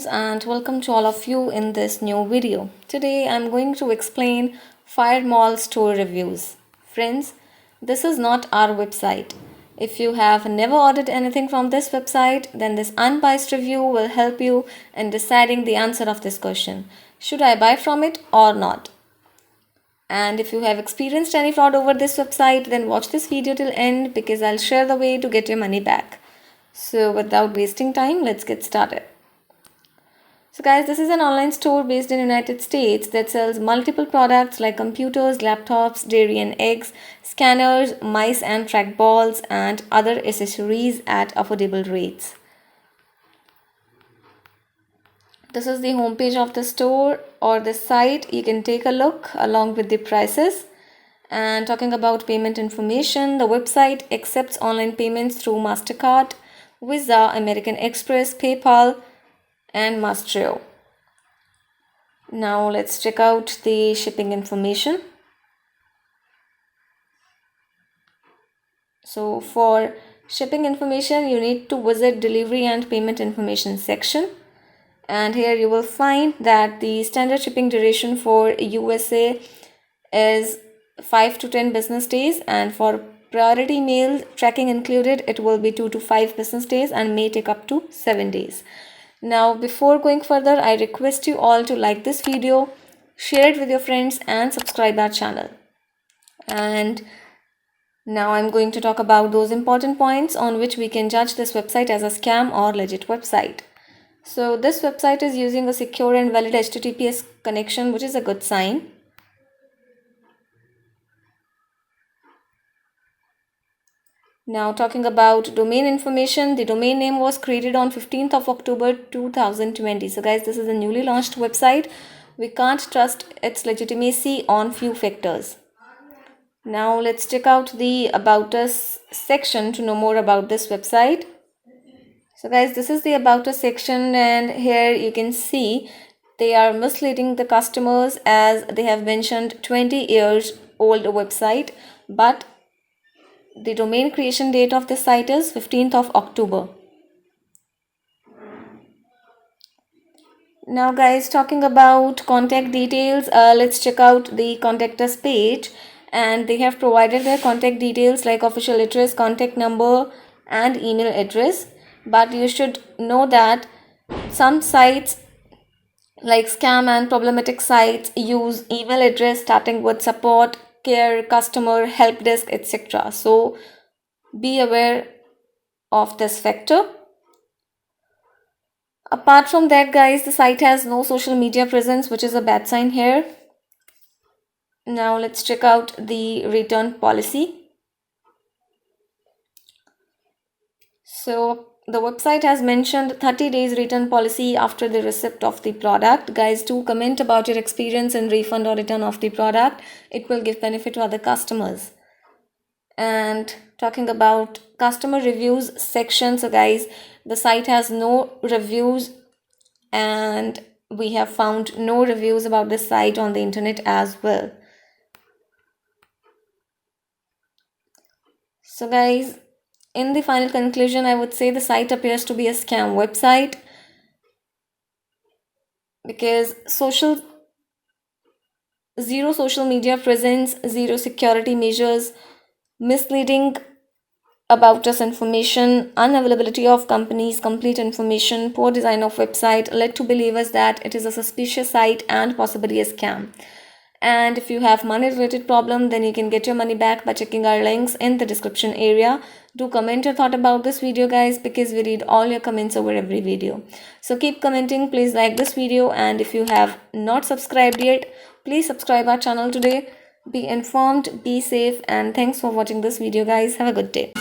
friends, and welcome to all of you in this new video. Today I'm going to explain Fire Mall store reviews. Friends, this is not our website. If you have never ordered anything from this website, then this unbiased review will help you in deciding the answer of this question. Should I buy from it or not? And if you have experienced any fraud over this website, then watch this video till end because I'll share the way to get your money back. So without wasting time, let's get started. So guys, this is an online store based in United States that sells multiple products like computers, laptops, dairy and eggs, scanners, mice and trackballs, and other accessories at affordable rates. This is the homepage of the store or the site. You can take a look along with the prices. And talking about payment information, the website accepts online payments through MasterCard, Visa, American Express, PayPal, and Mastrio. Now let's check out the shipping information. So for shipping information, you need to visit delivery and payment information section. And here you will find that the standard shipping duration for USA is 5 to 10 business days, and for priority mail tracking included, it will be 2 to 5 business days and may take up to 7 days. Now before going further, I request you all to like this video, share it with your friends and subscribe our channel. And now I'm going to talk about those important points on which we can judge this website as a scam or legit website. So this website is using a secure and valid HTTPS connection, which is a good sign. Now talking about domain information, the domain name was created on 15th of October 2020. So guys, this is a newly launched website. We can't trust its legitimacy on few factors. Now let's check out the About Us section to know more about this website. So guys, this is the About Us section, and here you can see they are misleading the customers as they have mentioned 20 years old website, but the domain creation date of this site is 15th of October. Now guys, talking about contact details, let's check out the contact us page, and they have provided their contact details like official address, contact number and email address. But you should know that some sites like scam and problematic sites use email address starting with support, care, customer, help desk, etc. So be aware of this factor. Apart from that guys, the site has no social media presence, which is a bad sign here. Now let's check out the return policy. So the website has mentioned 30 days return policy after the receipt of the product. Guys, do comment about your experience in refund or return of the product. It will give benefit to other customers. And talking about customer reviews section, so guys, the site has no reviews, and we have found no reviews about this site on the internet as well. So guys, in the final conclusion, I would say the site appears to be a scam website because zero social media presence, zero security measures, misleading about us information, unavailability of companies' complete information, poor design of website led to believers that it is a suspicious site and possibly a scam. And if you have money related problem, then you can get your money back by checking our links in the description area. Do comment your thought about this video guys, because we read all your comments over every video. So keep commenting, please like this video, and if you have not subscribed yet, please subscribe our channel today. Be informed, be safe, and thanks for watching this video guys. Have a good day.